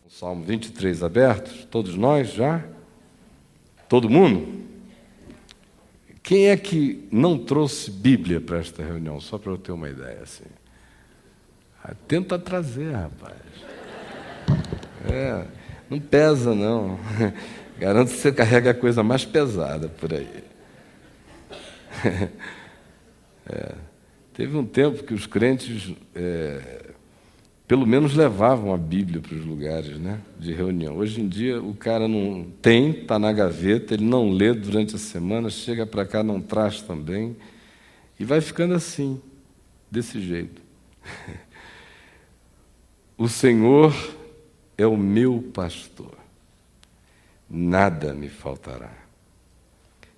Salmo 23 abertos, todos nós já? Todo mundo? Quem é que não trouxe Bíblia para esta reunião? Só para eu ter uma ideia assim. Tenta trazer, rapaz. Não pesa não. Garanto que você carrega a coisa mais pesada por aí. Teve um tempo que os crentes pelo menos levavam a Bíblia para os lugares, né, de reunião. Hoje em dia o cara não tem, está na gaveta, ele não lê durante a semana, chega para cá, não traz também, e vai ficando assim, desse jeito. O Senhor é o meu pastor, nada me faltará.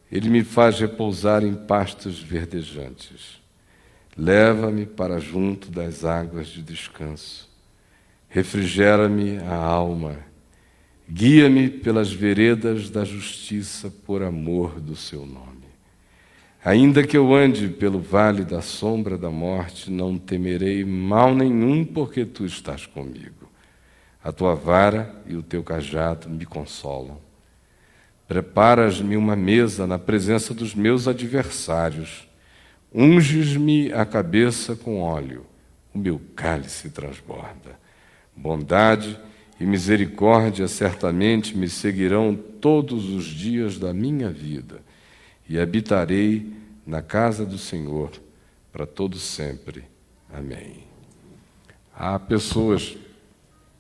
Ele me faz repousar em pastos verdejantes. Leva-me para junto das águas de descanso. Refrigera-me a alma. Guia-me pelas veredas da justiça por amor do seu nome. Ainda que eu ande pelo vale da sombra da morte, não temerei mal nenhum, porque tu estás comigo. A tua vara e o teu cajado me consolam. Preparas-me uma mesa na presença dos meus adversários. Unges-me a cabeça com óleo, o meu cálice transborda. Bondade e misericórdia certamente me seguirão todos os dias da minha vida, e habitarei na casa do Senhor para todo sempre. Amém. Há pessoas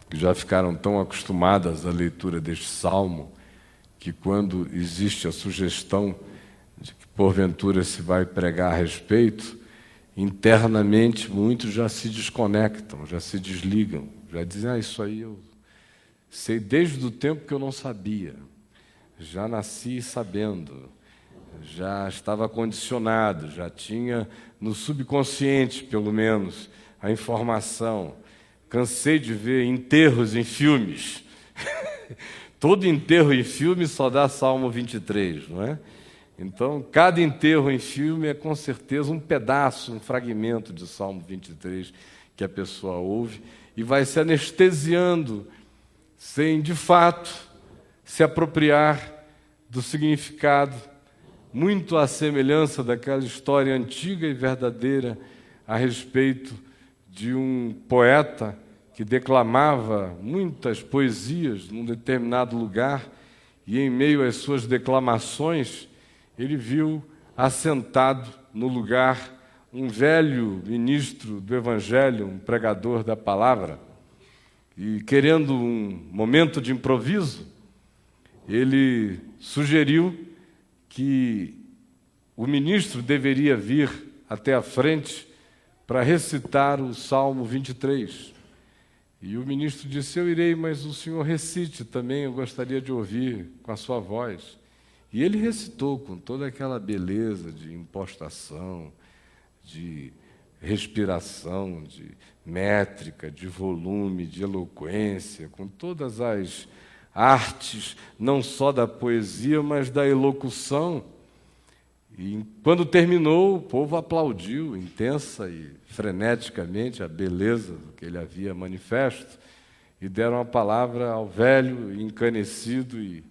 que já ficaram tão acostumadas à leitura deste salmo que, quando existe a sugestão de que porventura se vai pregar a respeito, internamente muitos já se desconectam, já se desligam, já dizem, isso aí eu sei desde o tempo que eu não sabia, já nasci sabendo, já estava condicionado, já tinha no subconsciente, pelo menos, a informação. Cansei de ver enterros em filmes. Todo enterro em filme só dá Salmo 23, não é? Então, cada enterro em filme é com certeza um pedaço, um fragmento de Salmo 23 que a pessoa ouve e vai se anestesiando sem, de fato, se apropriar do significado, muito à semelhança daquela história antiga e verdadeira a respeito de um poeta que declamava muitas poesias num determinado lugar e, em meio às suas declamações, ele viu assentado no lugar um velho ministro do Evangelho, um pregador da palavra, e, querendo um momento de improviso, ele sugeriu que o ministro deveria vir até a frente para recitar o Salmo 23. E o ministro disse, eu irei, mas o senhor recite também, eu gostaria de ouvir com a sua voz. E ele recitou com toda aquela beleza de impostação, de respiração, de métrica, de volume, de eloquência, com todas as artes, não só da poesia, mas da elocução. E quando terminou, o povo aplaudiu intensa e freneticamente a beleza do que ele havia manifesto e deram a palavra ao velho, encanecido e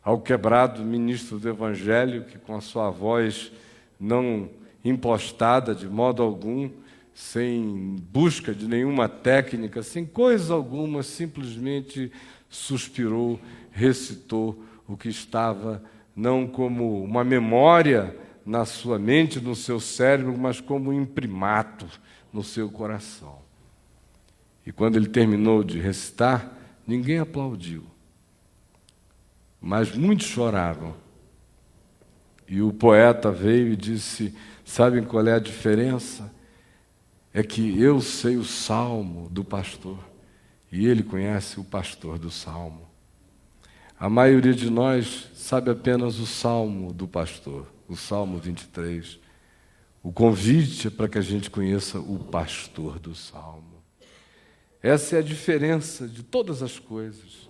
ao quebrado ministro do Evangelho, que com a sua voz não impostada de modo algum, sem busca de nenhuma técnica, sem coisa alguma, simplesmente suspirou, recitou o que estava não como uma memória na sua mente, no seu cérebro, mas como um imprimato no seu coração. E quando ele terminou de recitar, ninguém aplaudiu, mas muitos choravam. E o poeta veio e disse, sabem qual é a diferença? É que eu sei o salmo do pastor, e ele conhece o pastor do salmo. A maioria de nós sabe apenas o salmo do pastor, o Salmo 23. O convite é para que a gente conheça o pastor do salmo. Essa é a diferença de todas as coisas.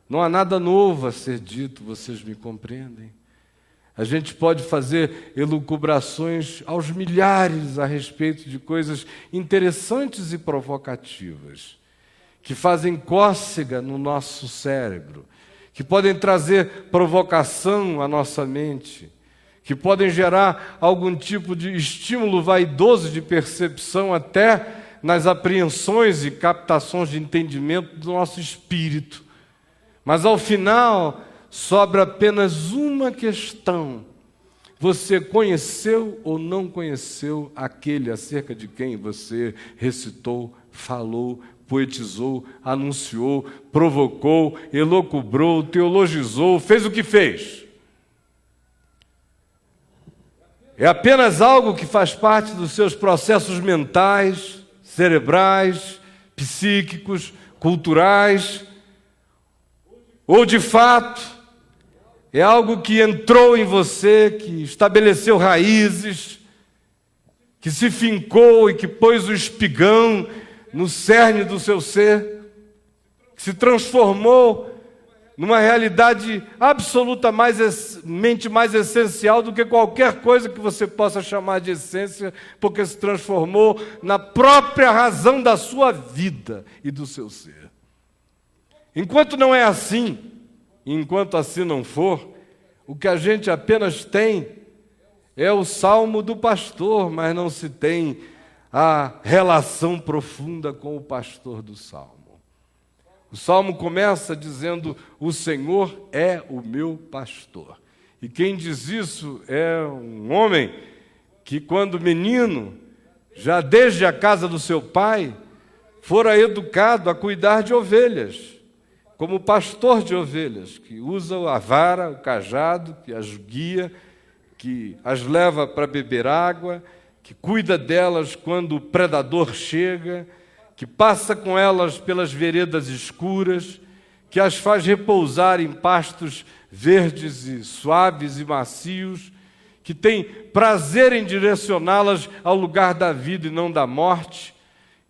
Não há nada novo a ser dito, vocês me compreendem? A gente pode fazer elucubrações aos milhares a respeito de coisas interessantes e provocativas, que fazem cócega no nosso cérebro, que podem trazer provocação à nossa mente, que podem gerar algum tipo de estímulo vaidoso de percepção até nas apreensões e captações de entendimento do nosso espírito. Mas ao final sobra apenas uma questão: você conheceu ou não conheceu aquele acerca de quem você recitou, falou, poetizou, anunciou, provocou, elucubrou, teologizou, fez o que fez? É apenas algo que faz parte dos seus processos mentais, cerebrais, psíquicos, culturais, ou de fato é algo que entrou em você, que estabeleceu raízes, que se fincou e que pôs o espigão no cerne do seu ser, que se transformou numa realidade absolutamente mais essencial do que qualquer coisa que você possa chamar de essência, porque se transformou na própria razão da sua vida e do seu ser. Enquanto não é assim, enquanto assim não for, o que a gente apenas tem é o salmo do pastor, mas não se tem a relação profunda com o pastor do salmo. O salmo começa dizendo: o Senhor é o meu pastor. E quem diz isso é um homem que, quando menino, já desde a casa do seu pai, fora educado a cuidar de ovelhas, como pastor de ovelhas, que usa a vara, o cajado, que as guia, que as leva para beber água, que cuida delas quando o predador chega, que passa com elas pelas veredas escuras, que as faz repousar em pastos verdes e suaves e macios, que tem prazer em direcioná-las ao lugar da vida e não da morte,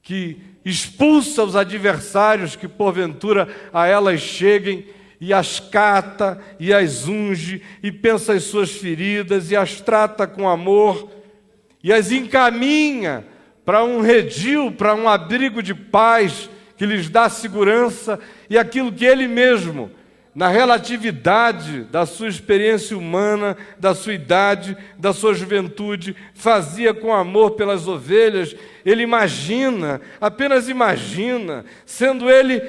que expulsa os adversários que porventura a elas cheguem e as cata e as unge e pensa as suas feridas e as trata com amor e as encaminha para um redil, para um abrigo de paz que lhes dá segurança e aquilo que ele mesmo, na relatividade da sua experiência humana, da sua idade, da sua juventude, fazia com amor pelas ovelhas. Ele imagina, apenas imagina, sendo ele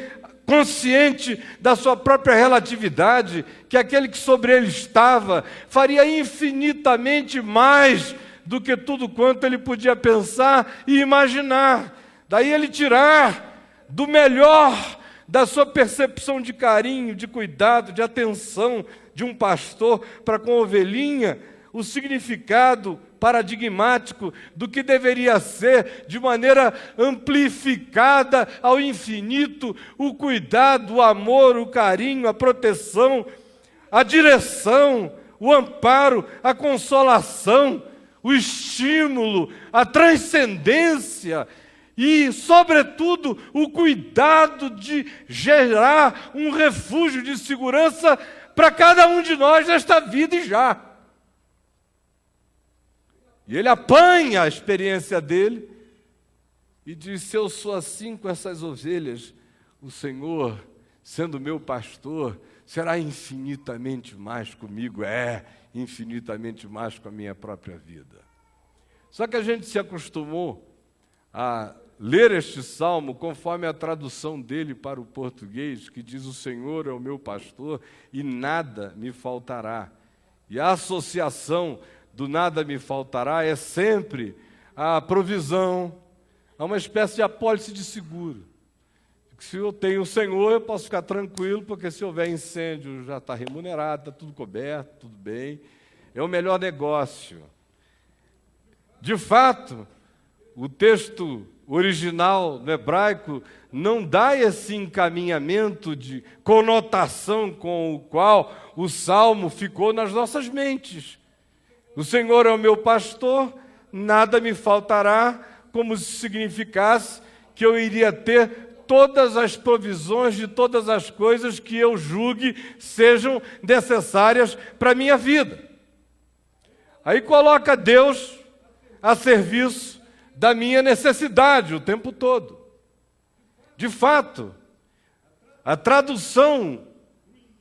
consciente da sua própria relatividade, que aquele que sobre ele estava faria infinitamente mais do que tudo quanto ele podia pensar e imaginar. Daí ele tirar do melhor da sua percepção de carinho, de cuidado, de atenção de um pastor para com a ovelhinha, o significado paradigmático do que deveria ser, de maneira amplificada ao infinito, o cuidado, o amor, o carinho, a proteção, a direção, o amparo, a consolação, o estímulo, a transcendência e, sobretudo, o cuidado de gerar um refúgio de segurança para cada um de nós nesta vida e já. E ele apanha a experiência dele e diz: se eu sou assim com essas ovelhas, o Senhor, sendo meu pastor, será infinitamente mais comigo, infinitamente mais com a minha própria vida. Só que a gente se acostumou a ler este salmo conforme a tradução dele para o português, que diz: o Senhor é o meu pastor e nada me faltará. E a associação do nada me faltará é sempre a provisão, a uma espécie de apólice de seguro. Se eu tenho o Senhor, eu posso ficar tranquilo, porque se houver incêndio, já está remunerado, está tudo coberto, tudo bem. É o melhor negócio. De fato, o texto original no hebraico não dá esse encaminhamento de conotação com o qual o salmo ficou nas nossas mentes. O Senhor é o meu pastor, nada me faltará, como se significasse que eu iria ter todas as provisões de todas as coisas que eu julgue sejam necessárias para a minha vida. Aí coloca Deus a serviço da minha necessidade o tempo todo. De fato, A tradução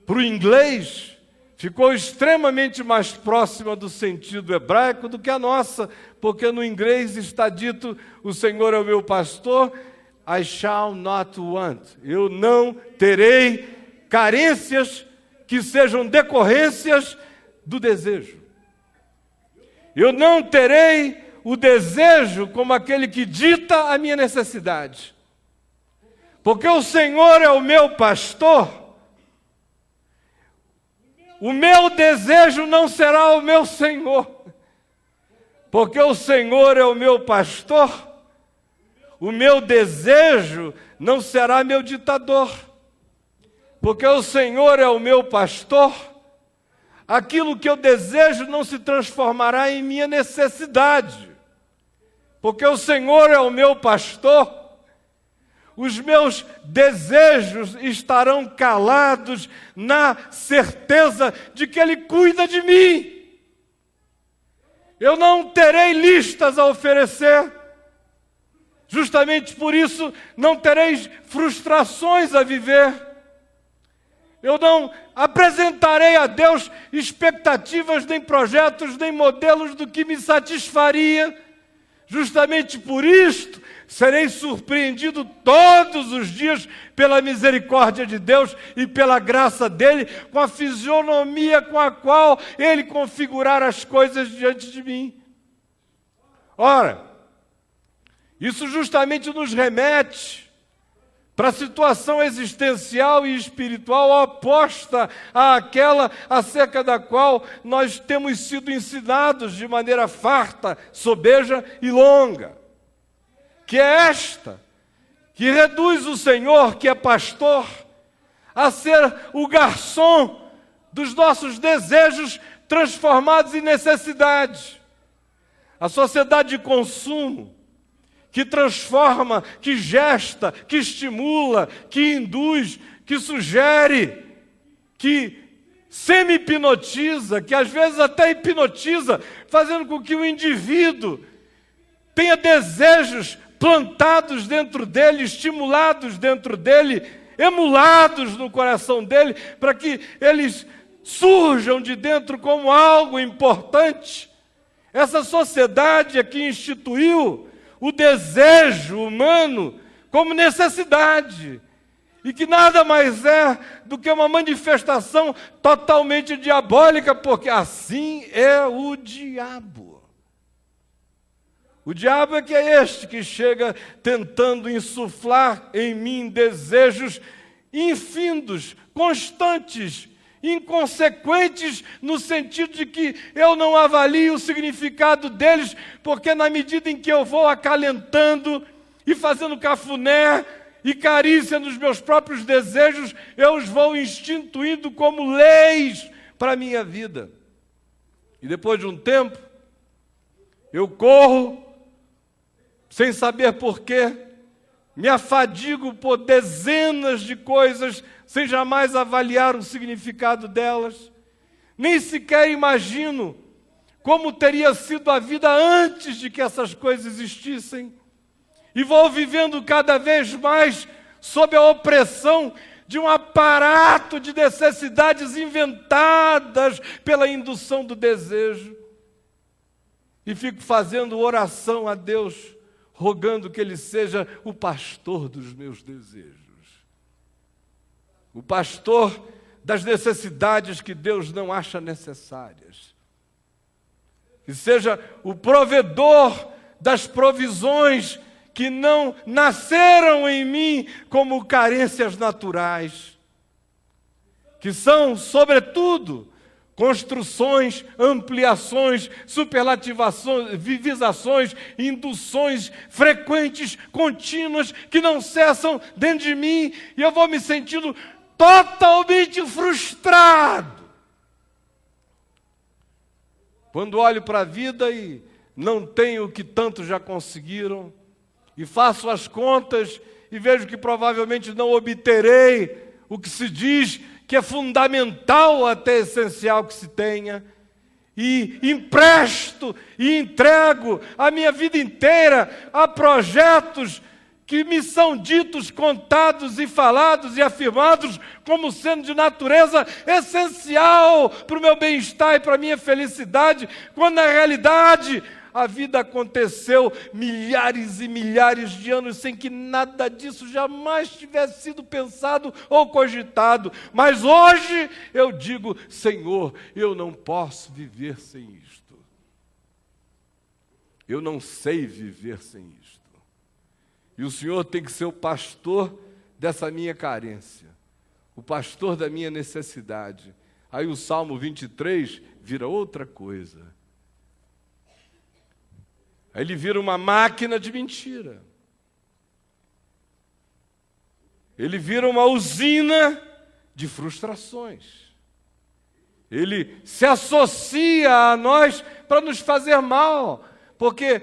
para o inglês ficou extremamente mais próxima do sentido hebraico do que a nossa, porque no inglês está dito: o Senhor é o meu pastor, I shall not want. Eu não terei carências que sejam decorrências do desejo. Eu não terei o desejo como aquele que dita a minha necessidade. Porque o Senhor é o meu pastor, o meu desejo não será o meu Senhor. Porque o Senhor é o meu pastor, o meu desejo não será meu ditador. Porque o Senhor é o meu pastor, aquilo que eu desejo não se transformará em minha necessidade. Porque o Senhor é o meu pastor, os meus desejos estarão calados na certeza de que Ele cuida de mim. Eu não terei listas a oferecer. Justamente por isso, não tereis frustrações a viver. Eu não apresentarei a Deus expectativas, nem projetos, nem modelos do que me satisfaria. Justamente por isto, serei surpreendido todos os dias pela misericórdia de Deus e pela graça dEle, com a fisionomia com a qual Ele configurar as coisas diante de mim. Ora, isso justamente nos remete para a situação existencial e espiritual oposta àquela acerca da qual nós temos sido ensinados de maneira farta, sobeja e longa. Que é esta, que reduz o Senhor, que é pastor, a ser o garçom dos nossos desejos transformados em necessidade. A sociedade de consumo, que transforma, que gesta, que estimula, que induz, que sugere, que semi-hipnotiza, que às vezes até hipnotiza, fazendo com que o indivíduo tenha desejos plantados dentro dele, estimulados dentro dele, emulados no coração dele, para que eles surjam de dentro como algo importante. Essa sociedade aqui instituiu o desejo humano como necessidade, e que nada mais é do que uma manifestação totalmente diabólica, porque assim é o diabo. O diabo é que é este que chega tentando insuflar em mim desejos infindos, constantes, inconsequentes, no sentido de que eu não avalio o significado deles, porque na medida em que eu vou acalentando e fazendo cafuné e carícia nos meus próprios desejos, eu os vou instituindo como leis para a minha vida. E depois de um tempo, eu corro, sem saber porquê, me afadigo por dezenas de coisas, sem jamais avaliar o significado delas. Nem sequer imagino como teria sido a vida antes de que essas coisas existissem. E vou vivendo cada vez mais sob a opressão de um aparato de necessidades inventadas pela indução do desejo. E fico fazendo oração a Deus, rogando que Ele seja o pastor dos meus desejos. O pastor das necessidades que Deus não acha necessárias. Que seja o provedor das provisões que não nasceram em mim como carências naturais. Que são, sobretudo, construções, ampliações, superlativações, vivizações, induções frequentes, contínuas, que não cessam dentro de mim, e eu vou me sentindo totalmente frustrado. Quando olho para a vida e não tenho o que tantos já conseguiram, e faço as contas e vejo que provavelmente não obterei o que se diz que é fundamental, até essencial que se tenha, e empresto e entrego a minha vida inteira a projetos que me são ditos, contados e falados e afirmados como sendo de natureza essencial para o meu bem-estar e para a minha felicidade, quando na realidade a vida aconteceu milhares e milhares de anos sem que nada disso jamais tivesse sido pensado ou cogitado. Mas hoje eu digo: Senhor, eu não posso viver sem isto. Eu não sei viver sem isto. E o Senhor tem que ser o pastor dessa minha carência, o pastor da minha necessidade. Aí o Salmo 23 vira outra coisa. Aí ele vira uma máquina de mentira. Ele vira uma usina de frustrações. Ele se associa a nós para nos fazer mal, porque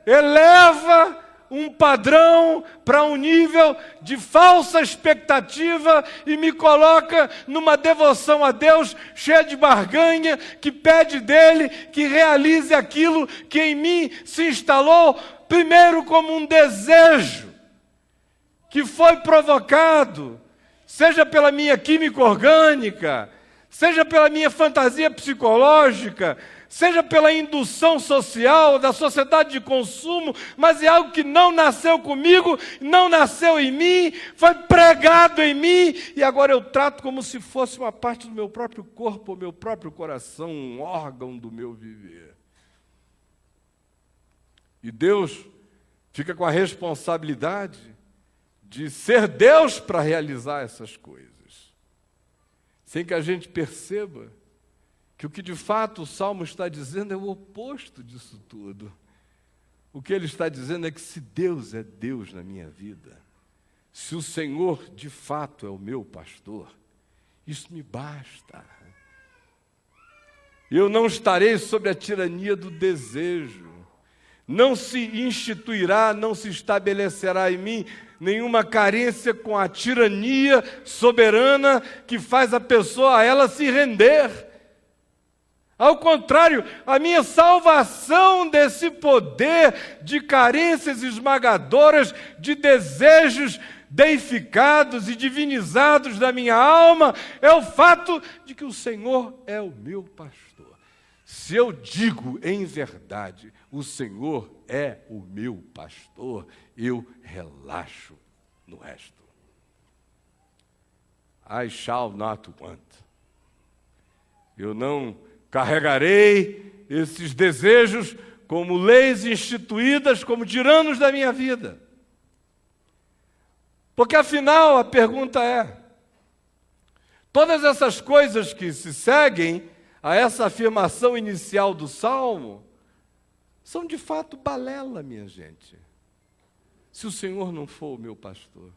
eleva um padrão para um nível de falsa expectativa e me coloca numa devoção a Deus cheia de barganha, que pede dele que realize aquilo que em mim se instalou primeiro como um desejo, que foi provocado, seja pela minha química orgânica, seja pela minha fantasia psicológica, seja pela indução social da sociedade de consumo, mas é algo que não nasceu comigo, não nasceu em mim, foi pregado em mim, e agora eu trato como se fosse uma parte do meu próprio corpo, o meu próprio coração, um órgão do meu viver. E Deus fica com a responsabilidade de ser Deus para realizar essas coisas, sem que a gente perceba que o que de fato o Salmo está dizendo é o oposto disso tudo. O que ele está dizendo é que se Deus é Deus na minha vida, se o Senhor de fato é o meu pastor, isso me basta. Eu não estarei sob a tirania do desejo. Não se instituirá, não se estabelecerá em mim nenhuma carência com a tirania soberana que faz a pessoa a ela se render. Ao contrário, a minha salvação desse poder de carências esmagadoras, de desejos deificados e divinizados da minha alma, é o fato de que o Senhor é o meu pastor. Se eu digo em verdade, o Senhor é o meu pastor, eu relaxo no resto. I shall not want. Eu não carregarei esses desejos como leis instituídas, como tiranos da minha vida. Porque afinal a pergunta é: todas essas coisas que se seguem a essa afirmação inicial do Salmo são de fato balela, minha gente. Se o Senhor não for o meu pastor,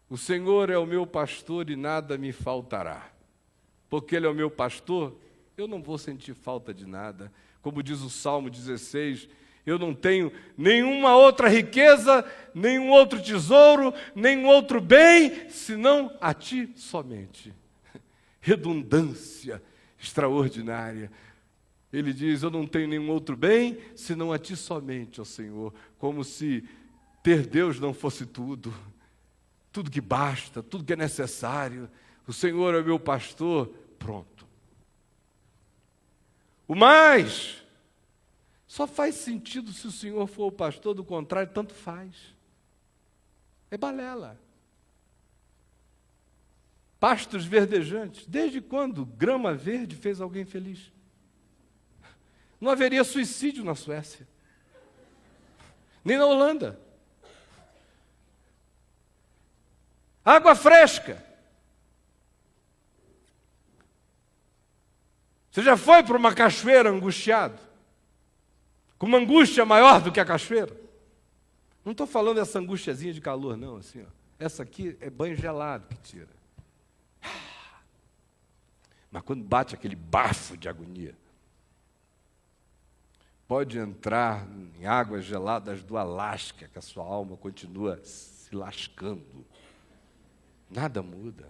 o Senhor é o meu pastor e nada me faltará. Porque Ele é o meu pastor, eu não vou sentir falta de nada. Como diz o Salmo 16, eu não tenho nenhuma outra riqueza, nenhum outro tesouro, nenhum outro bem, senão a Ti somente. Redundância extraordinária. Ele diz: eu não tenho nenhum outro bem, senão a Ti somente, ó Senhor. Como se ter Deus não fosse tudo. Tudo que basta, tudo que é necessário. O Senhor é o meu pastor, pronto. O mais só faz sentido se o Senhor for o pastor, do contrário, tanto faz. É balela. Pastos verdejantes. Desde quando grama verde fez alguém feliz? Não haveria suicídio na Suécia, nem na Holanda. Água fresca. Você já foi para uma cachoeira angustiado? Com uma angústia maior do que a cachoeira? Não estou falando dessa angustiazinha de calor, não. Assim, ó. Essa aqui é banho gelado que tira. Mas quando bate aquele bafo de agonia, pode entrar em águas geladas do Alasca, que a sua alma continua se lascando. Nada muda.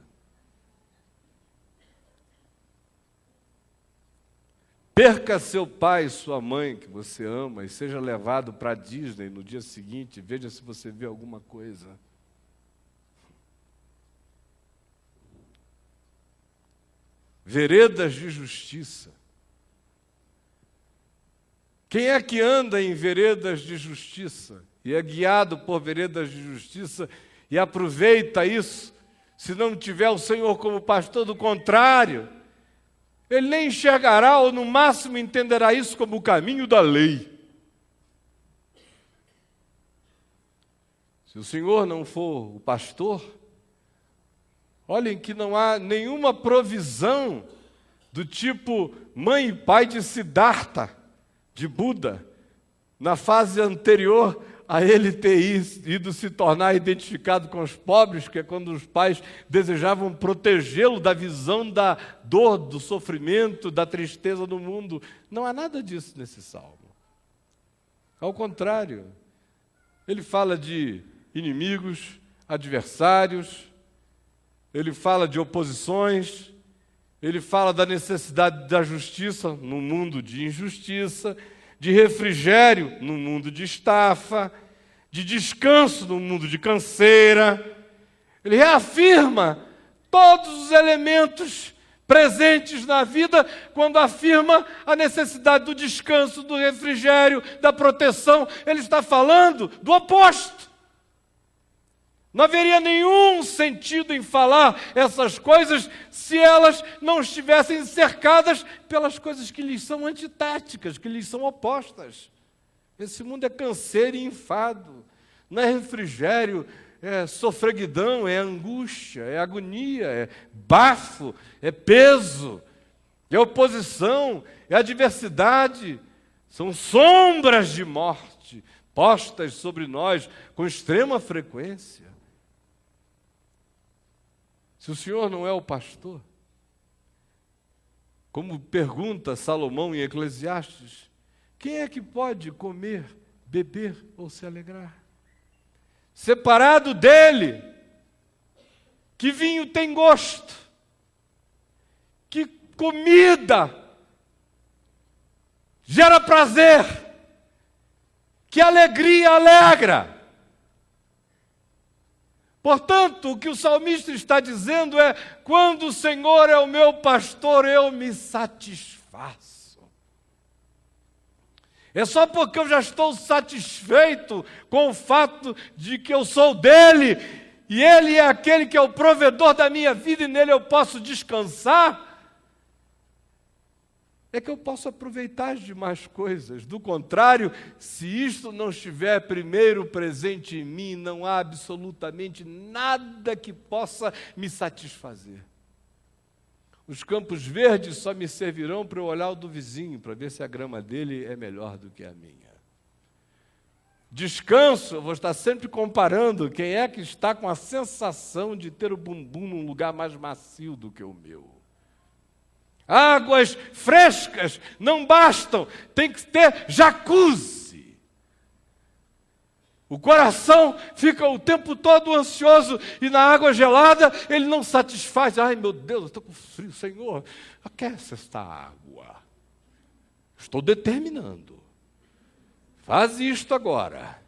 Perca seu pai e sua mãe, que você ama, e seja levado para a Disney no dia seguinte, veja se você vê alguma coisa. Veredas de justiça. Quem é que anda em veredas de justiça e é guiado por veredas de justiça e aproveita isso, se não tiver o Senhor como pastor? Do contrário, ele nem enxergará ou no máximo entenderá isso como o caminho da lei. Se o Senhor não for o pastor, olhem que não há nenhuma provisão do tipo mãe e pai de Siddhartha, de Buda, na fase anterior a ele ter ido se tornar identificado com os pobres, que é quando os pais desejavam protegê-lo da visão da dor, do sofrimento, da tristeza do mundo. Não há nada disso nesse salmo. Ao contrário, ele fala de inimigos, adversários, ele fala de oposições, ele fala da necessidade da justiça num mundo de injustiça, de refrigério num mundo de estafa, de descanso num mundo de canseira. Ele reafirma todos os elementos presentes na vida quando afirma a necessidade do descanso, do refrigério, da proteção. Ele está falando do oposto. Não haveria nenhum sentido em falar essas coisas se elas não estivessem cercadas pelas coisas que lhes são antitéticas, que lhes são opostas. Esse mundo é canseiro e enfado, não é refrigério, é sofreguidão, é angústia, é agonia, é bafo, é peso, é oposição, é adversidade, são sombras de morte postas sobre nós com extrema frequência. Se o Senhor não é o pastor, como pergunta Salomão em Eclesiastes, quem é que pode comer, beber ou se alegrar? Separado dele, que vinho tem gosto, que comida gera prazer, que alegria alegra. Portanto, o que o salmista está dizendo é: quando o Senhor é o meu pastor, eu me satisfaço. É só porque eu já estou satisfeito com o fato de que eu sou dele, e ele é aquele que é o provedor da minha vida, e nele eu posso descansar, é que eu posso aproveitar as demais coisas. Do contrário, se isto não estiver primeiro presente em mim, não há absolutamente nada que possa me satisfazer. Os campos verdes só me servirão para eu olhar o do vizinho, para ver se a grama dele é melhor do que a minha. Descanso, eu vou estar sempre comparando quem é que está com a sensação de ter o bumbum num lugar mais macio do que o meu. Águas frescas não bastam, tem que ter jacuzzi. O coração fica o tempo todo ansioso e na água gelada ele não satisfaz. Ai, meu Deus, eu estou com frio, Senhor, aquece esta água. Estou determinando. Faz isto agora.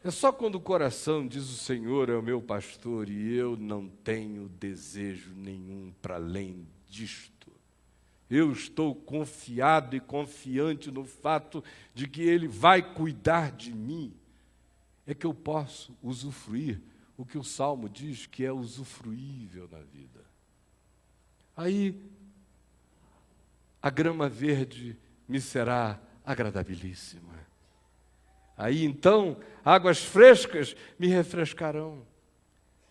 É só quando o coração diz: o Senhor é o meu pastor e eu não tenho desejo nenhum para além disto. Eu estou confiado e confiante no fato de que Ele vai cuidar de mim. É que eu posso usufruir o que o Salmo diz que é usufruível na vida. Aí, a grama verde me será agradabilíssima. Aí, então, águas frescas me refrescarão.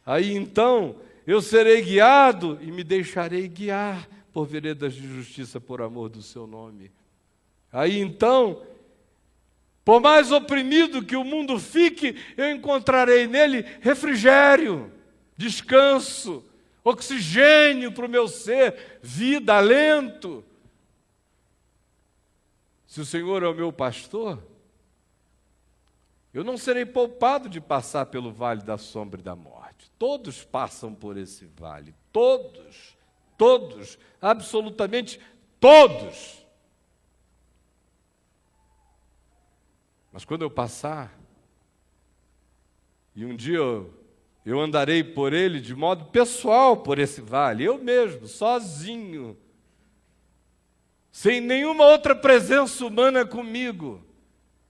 Aí, então, eu serei guiado e me deixarei guiar por veredas de justiça por amor do seu nome. Aí então, por mais oprimido que o mundo fique, eu encontrarei nele refrigério, descanso, oxigênio para o meu ser, vida, alento. Se o Senhor é o meu pastor, eu não serei poupado de passar pelo vale da sombra e da morte. Todos passam por esse vale, todos, absolutamente todos. Mas quando eu passar, e um dia eu andarei por ele de modo pessoal por esse vale, eu mesmo, sozinho, sem nenhuma outra presença humana comigo.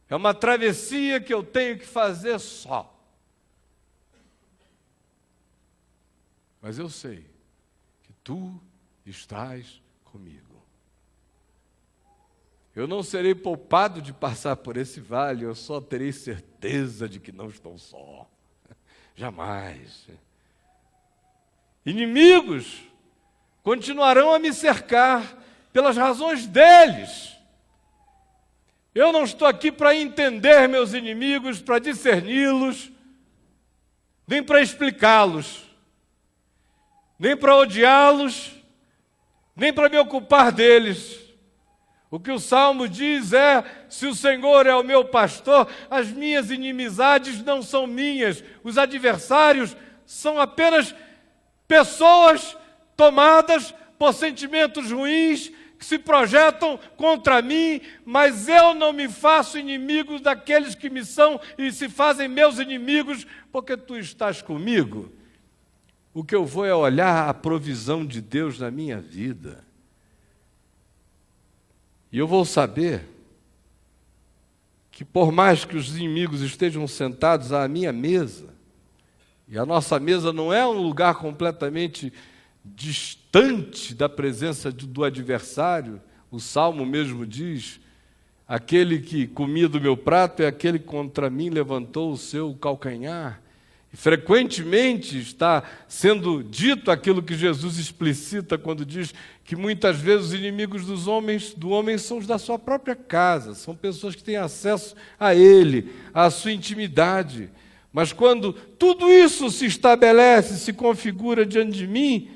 É uma travessia que eu tenho que fazer só. Mas eu sei que tu estás comigo. Eu não serei poupado de passar por esse vale, eu só terei certeza de que não estou só. Jamais. Inimigos continuarão a me cercar pelas razões deles. Eu não estou aqui para entender meus inimigos, para discerni-los, nem para explicá-los, nem para odiá-los, nem para me ocupar deles. O que o Salmo diz é: se o Senhor é o meu pastor, as minhas inimizades não são minhas, os adversários são apenas pessoas tomadas por sentimentos ruins, que se projetam contra mim, mas eu não me faço inimigo daqueles que me são e se fazem meus inimigos, porque tu estás comigo. O que eu vou é olhar a provisão de Deus na minha vida. E eu vou saber que por mais que os inimigos estejam sentados à minha mesa, e a nossa mesa não é um lugar completamente distante da presença do adversário, o Salmo mesmo diz: aquele que comia do meu prato é aquele que contra mim levantou o seu calcanhar. E frequentemente está sendo dito aquilo que Jesus explicita quando diz que muitas vezes os inimigos do homem são os da sua própria casa, são pessoas que têm acesso a ele, à sua intimidade. Mas quando tudo isso se estabelece, se configura diante de mim,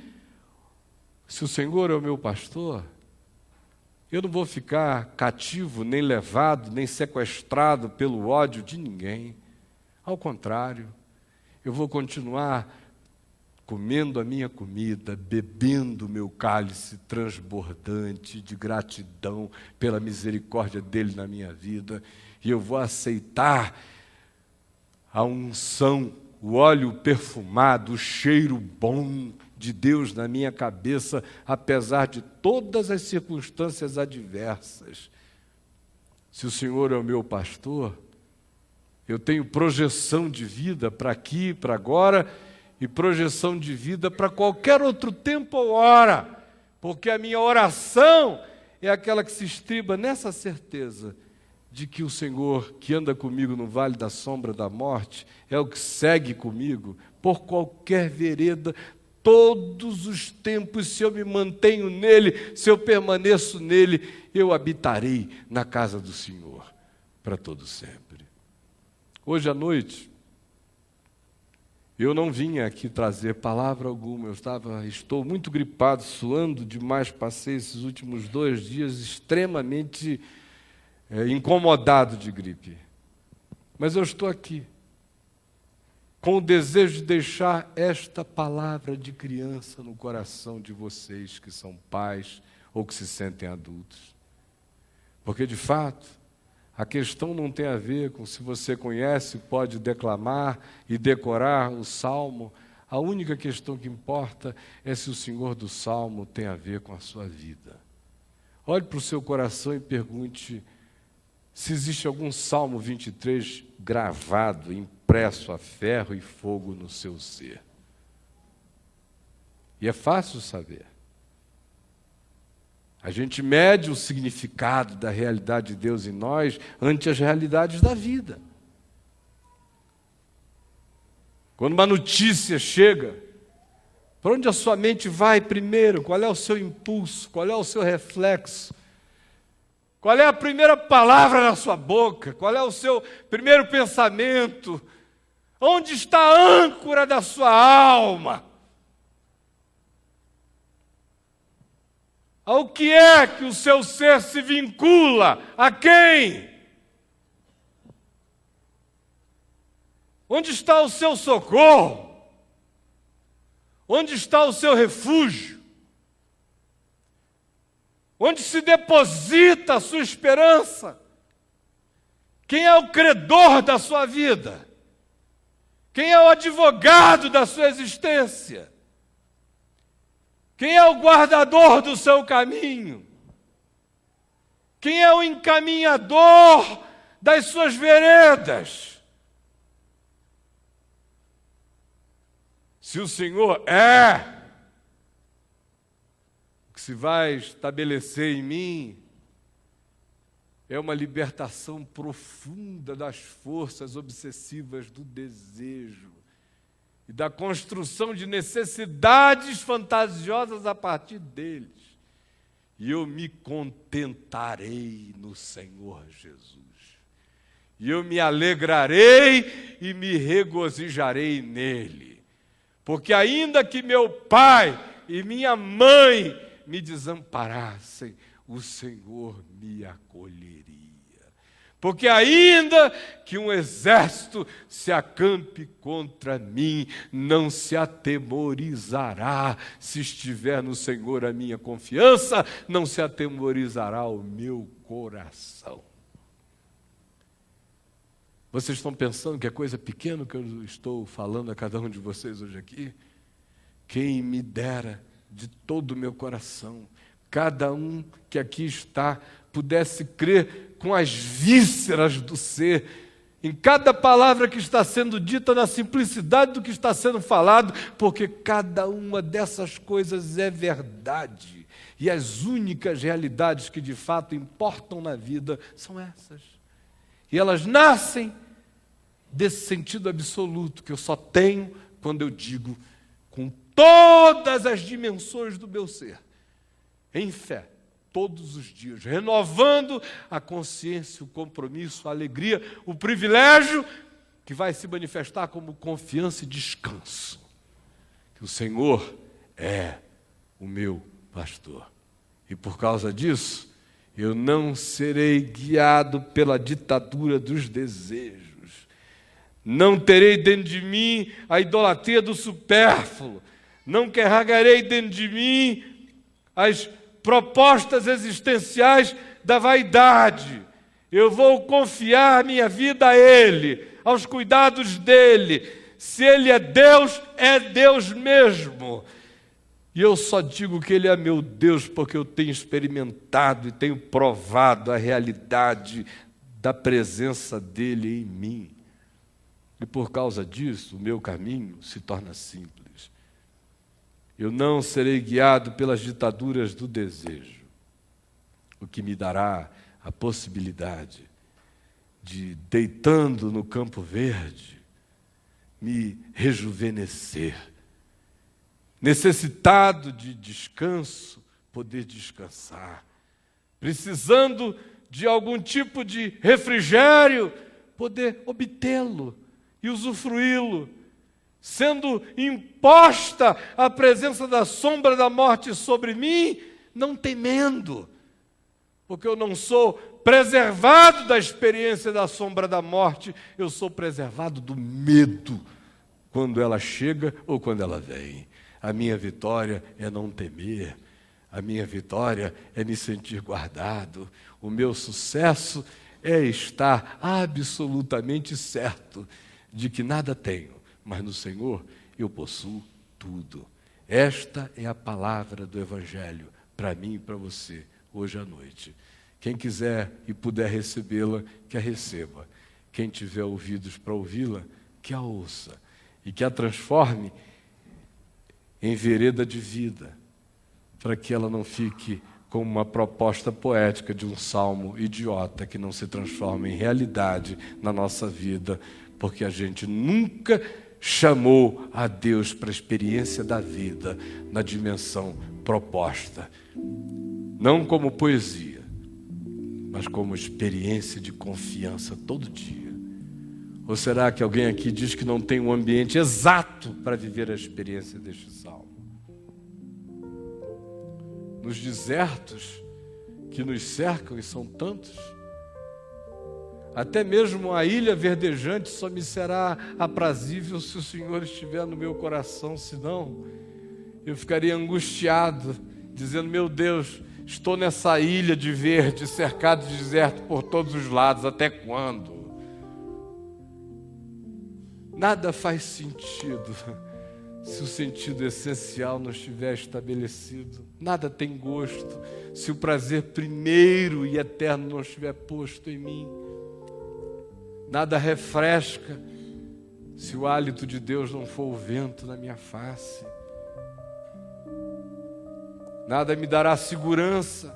se o Senhor é o meu pastor, eu não vou ficar cativo, nem levado, nem sequestrado pelo ódio de ninguém. Ao contrário, eu vou continuar comendo a minha comida, bebendo o meu cálice transbordante de gratidão pela misericórdia dele na minha vida, e eu vou aceitar a unção, o óleo perfumado, o cheiro bom de Deus na minha cabeça, apesar de todas as circunstâncias adversas. Se o Senhor é o meu pastor, eu tenho projeção de vida para aqui, para agora, e projeção de vida para qualquer outro tempo ou hora, porque a minha oração é aquela que se estriba nessa certeza de que o Senhor, que anda comigo no vale da sombra da morte, é o que segue comigo por qualquer vereda, todos os tempos. Se eu me mantenho nele, se eu permaneço nele, eu habitarei na casa do Senhor para todo sempre. Hoje à noite, eu não vim aqui trazer palavra alguma, estou muito gripado, suando demais, passei esses últimos 2 dias extremamente incomodado de gripe. Mas eu estou aqui, com o desejo de deixar esta palavra de criança no coração de vocês que são pais ou que se sentem adultos. Porque, de fato, a questão não tem a ver com se você conhece, pode declamar e decorar o Salmo. A única questão que importa é se o Senhor do Salmo tem a ver com a sua vida. Olhe para o seu coração e pergunte se existe algum Salmo 23 gravado, impresso a ferro e fogo no seu ser. E é fácil saber. A gente mede o significado da realidade de Deus em nós ante as realidades da vida. Quando uma notícia chega, para onde a sua mente vai primeiro? Qual é o seu impulso? Qual é o seu reflexo? Qual é a primeira palavra na sua boca? Qual é o seu primeiro pensamento? Onde está a âncora da sua alma? Ao que é que o seu ser se vincula? A quem? Onde está o seu socorro? Onde está o seu refúgio? onde se deposita a sua esperança? Quem é o credor da sua vida? Quem é o advogado da sua existência? Quem é o guardador do seu caminho? Quem é o encaminhador das suas veredas? Se o Senhor é, o que se vai estabelecer em mim é uma libertação profunda das forças obsessivas do desejo e da construção de necessidades fantasiosas a partir deles. E eu me contentarei no Senhor Jesus. E eu me alegrarei e me regozijarei nele. Porque ainda que meu pai e minha mãe me desamparassem, o Senhor me acolheria. Porque ainda que um exército se acampe contra mim, não se atemorizará. Se estiver no Senhor a minha confiança, não se atemorizará o meu coração. Vocês estão pensando que é coisa pequena que eu estou falando a cada um de vocês hoje aqui? Quem me dera de todo o meu coração, cada um que aqui está pudesse crer com as vísceras do ser, em cada palavra que está sendo dita, na simplicidade do que está sendo falado, porque cada uma dessas coisas é verdade. E as únicas realidades que de fato importam na vida são essas. E elas nascem desse sentido absoluto que eu só tenho quando eu digo com todas as dimensões do meu ser, em fé, todos os dias, renovando a consciência, o compromisso, a alegria, o privilégio que vai se manifestar como confiança e descanso. Que o Senhor é o meu pastor. E por causa disso, eu não serei guiado pela ditadura dos desejos. Não terei dentro de mim a idolatria do supérfluo. Não carregarei dentro de mim as propostas existenciais da vaidade. Eu vou confiar minha vida a Ele, aos cuidados dEle. Se Ele é Deus mesmo. E eu só digo que Ele é meu Deus porque eu tenho experimentado e tenho provado a realidade da presença dEle em mim. E por causa disso, o meu caminho se torna simples. Eu não serei guiado pelas ditaduras do desejo, o que me dará a possibilidade de, deitando no campo verde, me rejuvenescer. Necessitado de descanso, poder descansar. Precisando de algum tipo de refrigério, poder obtê-lo e usufruí-lo. Sendo imposta a presença da sombra da morte sobre mim, não temendo, porque eu não sou preservado da experiência da sombra da morte, eu sou preservado do medo, quando ela chega ou quando ela vem. A minha vitória é não temer, a minha vitória é me sentir guardado, o meu sucesso é estar absolutamente certo de que nada tenho, mas no Senhor eu possuo tudo. Esta é a palavra do Evangelho para mim e para você, hoje à noite. Quem quiser e puder recebê-la, que a receba. Quem tiver ouvidos para ouvi-la, que a ouça. E que a transforme em vereda de vida, para que ela não fique como uma proposta poética de um salmo idiota que não se transforma em realidade na nossa vida, porque a gente nunca chamou a Deus para a experiência da vida na dimensão proposta. Não como poesia, mas como experiência de confiança todo dia. Ou será que alguém aqui diz que não tem um ambiente exato para viver a experiência deste salmo? Nos desertos que nos cercam, e são tantos, até mesmo a ilha verdejante só me será aprazível se o Senhor estiver no meu coração, senão eu ficaria angustiado, dizendo, meu Deus, Estou nessa ilha de verde, cercado de deserto por todos os lados. Até quando? Nada faz sentido se o sentido essencial não estiver estabelecido. Nada tem gosto se o prazer primeiro e eterno não estiver posto em mim. Nada refresca se o hálito de Deus não for o vento na minha face. Nada me dará segurança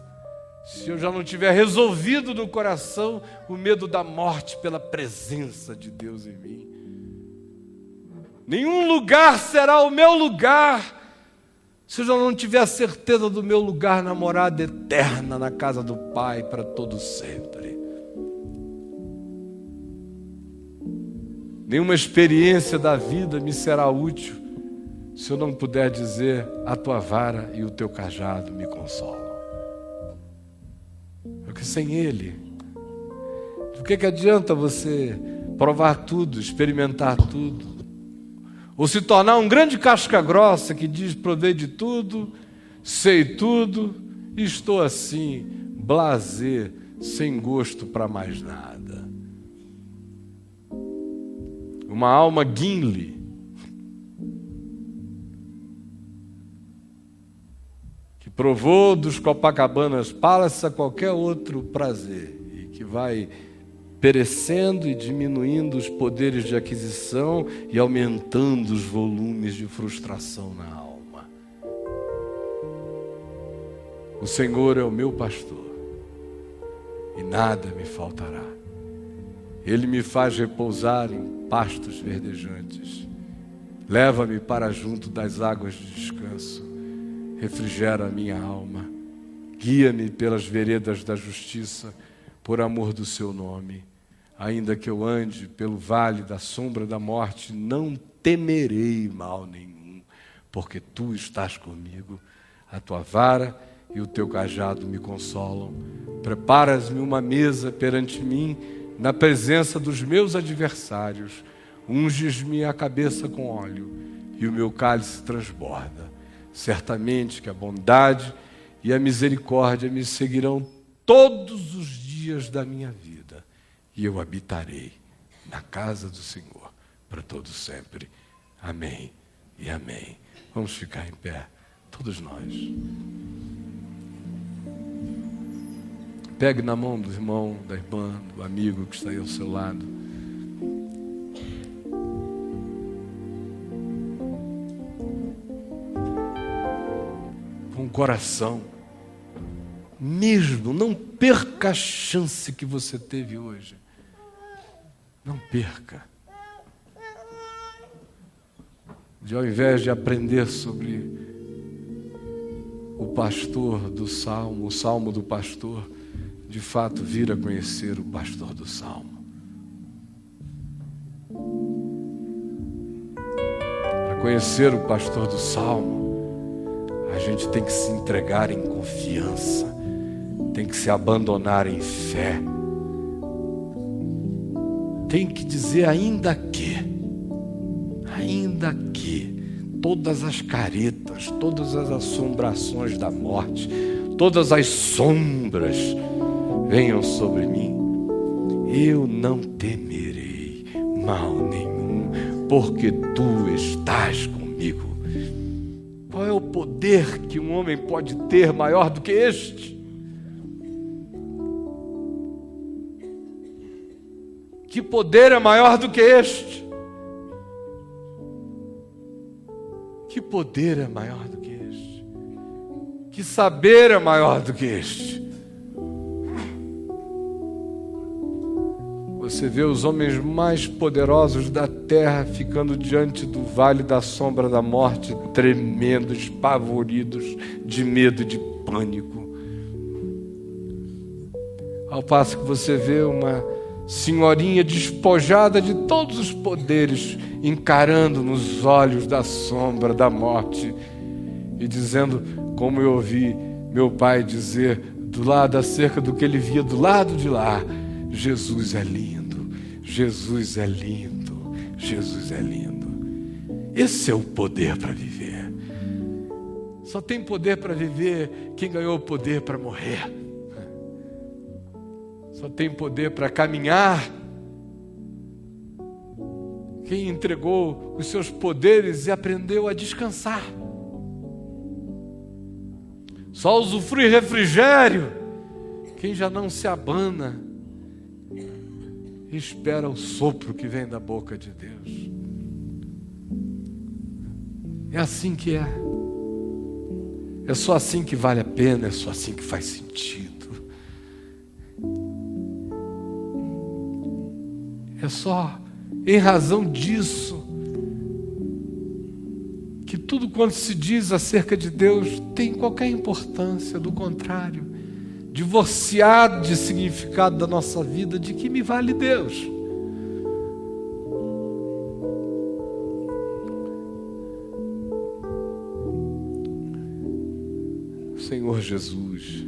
se eu já não tiver resolvido no coração o medo da morte pela presença de Deus em mim. Nenhum lugar será o meu lugar se eu já não tiver a certeza do meu lugar na morada eterna na casa do Pai para todo sempre. Nenhuma experiência da vida me será útil se eu não puder dizer: a tua vara e o teu cajado me consolam. Porque sem Ele, o que adianta você provar tudo, experimentar tudo, ou se tornar um grande casca grossa que diz: provei de tudo, sei tudo, e estou assim, blasé, sem gosto para mais nada. Uma alma Gimli, que provou dos Copacabanas Palace a qualquer outro prazer e que vai perecendo e diminuindo os poderes de aquisição e aumentando os volumes de frustração na alma. O Senhor é o meu pastor e nada me faltará. Ele me faz repousar em pastos verdejantes. Leva-me para junto das águas de descanso. Refrigera a minha alma. Guia-me pelas veredas da justiça, por amor do seu nome. Ainda que eu ande pelo vale da sombra da morte, não temerei mal nenhum, porque tu estás comigo. A tua vara e o teu cajado me consolam. Preparas-me uma mesa perante mim, na presença dos meus adversários. Unges-me a cabeça com óleo, e o meu cálice transborda. Certamente que a bondade e a misericórdia me seguirão todos os dias da minha vida, e eu habitarei na casa do Senhor para todo sempre. Amém e amém. Vamos ficar em pé, todos nós. Pegue na mão do irmão, da irmã, do amigo que está aí ao seu lado. Com o coração. Mesmo, não perca a chance que você teve hoje. Não perca. De ao invés de aprender sobre o pastor do Salmo, o Salmo do pastor, de fato vir a conhecer o pastor do Salmo. Para conhecer o pastor do Salmo, a gente tem que se entregar em confiança, tem que se abandonar em fé, tem que dizer ainda que, todas as caretas, todas as assombrações da morte, todas as sombras venham sobre mim, eu não temerei mal nenhum, porque tu estás comigo. Qual é o poder que um homem pode ter maior do que este? Que poder é maior do que este? Que poder é maior do que este? Que saber é maior do que este? Você vê os homens mais poderosos da terra ficando diante do vale da sombra da morte, tremendo, espavoridos de medo e de pânico. Ao passo que você vê uma senhorinha despojada de todos os poderes, encarando nos olhos da sombra da morte e dizendo, como eu ouvi meu pai dizer do lado acerca do que ele via do lado de lá: Jesus é lindo, Jesus é lindo, Jesus é lindo. Esse é o poder para viver. Só tem poder para viver quem ganhou o poder para morrer. Só tem poder para caminhar quem entregou os seus poderes e aprendeu a descansar. Só usufrui refrigério quem já não se abana e espera o sopro que vem da boca de Deus. É assim que é. É só assim que vale a pena, é só assim que faz sentido. É só em razão disso que tudo quanto se diz acerca de Deus tem qualquer importância. Do contrário, divorciado de significado da nossa vida, de que me vale Deus? Senhor Jesus,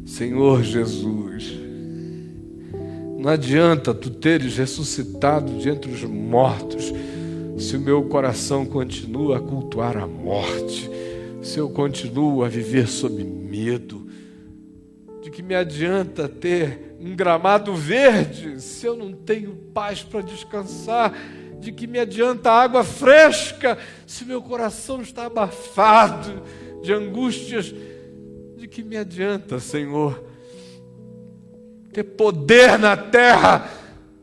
Senhor Jesus, não adianta tu teres ressuscitado de entre os mortos se o meu coração continua a cultuar a morte, se eu continuo a viver sob medo. De que me adianta ter um gramado verde se eu não tenho paz para descansar? De que me adianta água fresca se meu coração está abafado de angústias? De que me adianta, Senhor, ter poder na terra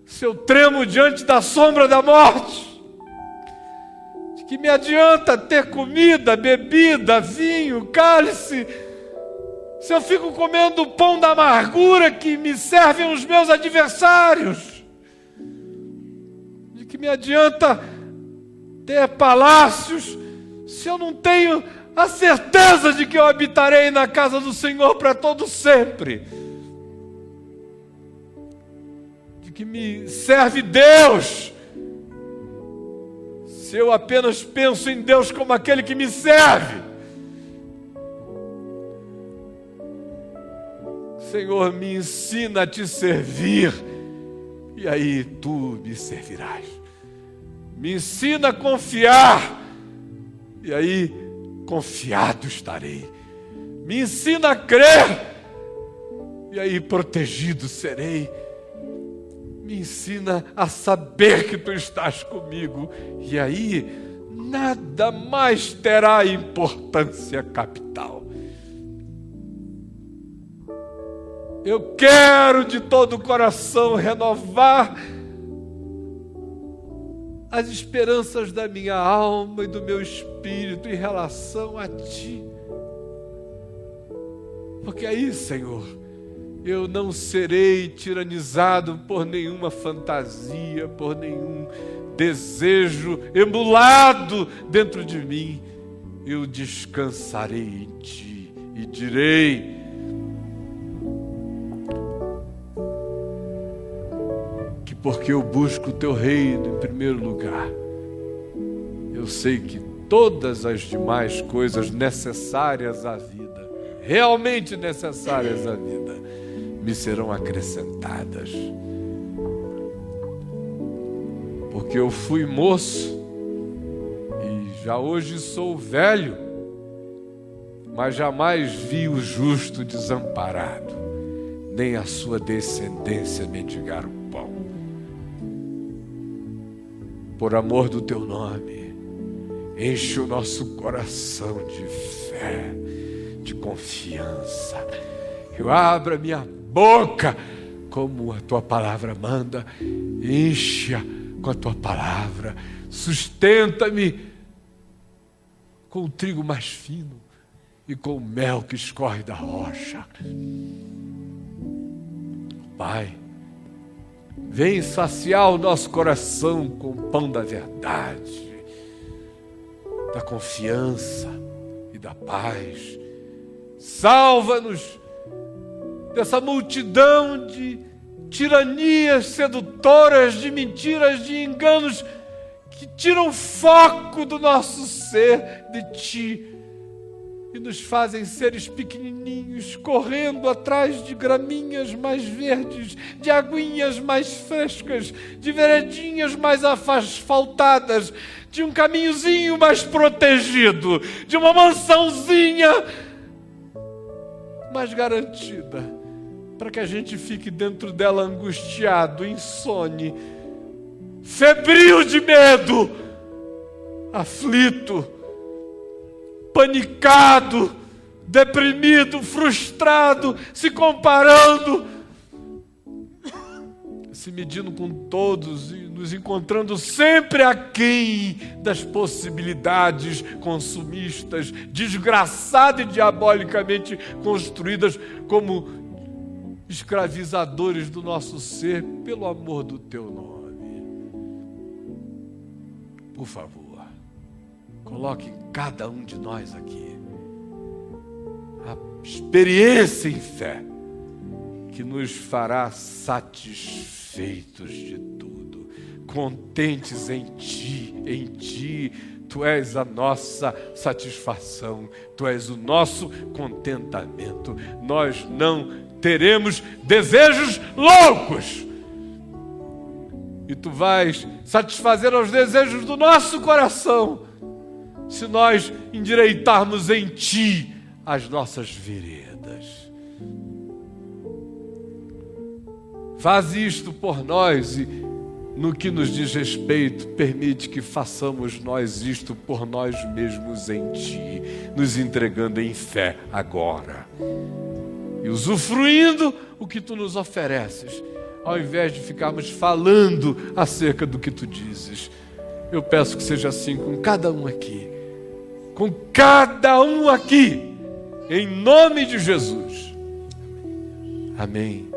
se eu tremo diante da sombra da morte? De que me adianta ter comida, bebida, vinho, cálice, se eu fico comendo o pão da amargura que me servem os meus adversários? De que me adianta ter palácios se eu não tenho a certeza de que eu habitarei na casa do Senhor para todo sempre? De que me serve Deus se eu apenas penso em Deus como aquele que me serve? Senhor, me ensina a te servir, e aí tu me servirás. Me ensina a confiar, e aí confiado estarei. Me ensina a crer, e aí protegido serei. Me ensina a saber que tu estás comigo, e aí nada mais terá importância capital. Eu quero de todo o coração renovar as esperanças da minha alma e do meu espírito em relação a Ti. Porque aí, Senhor, eu não serei tiranizado por nenhuma fantasia, por nenhum desejo emulado dentro de mim. Eu descansarei em Ti e direi: porque eu busco o Teu reino em primeiro lugar, eu sei que todas as demais coisas necessárias à vida, realmente necessárias à vida, me serão acrescentadas. Porque eu fui moço e já hoje sou velho, mas jamais vi o justo desamparado, nem a sua descendência mendigar o pão. Por amor do Teu nome, enche o nosso coração de fé, de confiança. Eu abro a minha boca, como a Tua palavra manda, enche-a com a Tua palavra, sustenta-me com o trigo mais fino e com o mel que escorre da rocha. Pai, vem saciar o nosso coração com o pão da verdade, da confiança e da paz. Salva-nos dessa multidão de tiranias sedutoras, de mentiras, de enganos que tiram o foco do nosso ser de Ti. e nos fazem seres pequenininhos, correndo atrás de graminhas mais verdes, de aguinhas mais frescas, de veredinhas mais asfaltadas, de um caminhozinho mais protegido, de uma mansãozinha mais garantida, para que a gente fique dentro dela angustiado, insone, febril de medo, aflito, panicado, deprimido, frustrado, se comparando, se medindo com todos e nos encontrando sempre aquém das possibilidades consumistas, desgraçadas e diabolicamente construídas como escravizadores do nosso ser, pelo amor do teu nome. Por favor, coloque cada um de nós aqui a experiência em fé que nos fará satisfeitos de tudo, contentes em Ti. Tu és a nossa satisfação, Tu és o nosso contentamento. Nós não teremos desejos loucos. E Tu vais satisfazer aos desejos do nosso coração, se nós endireitarmos em Ti as nossas veredas. Faz isto por nós e, no que nos diz respeito, permite que façamos nós isto por nós mesmos em Ti, nos entregando em fé agora e usufruindo o que Tu nos ofereces, ao invés de ficarmos falando acerca do que Tu dizes. Eu peço que seja assim com cada um aqui, em nome de Jesus. Amém.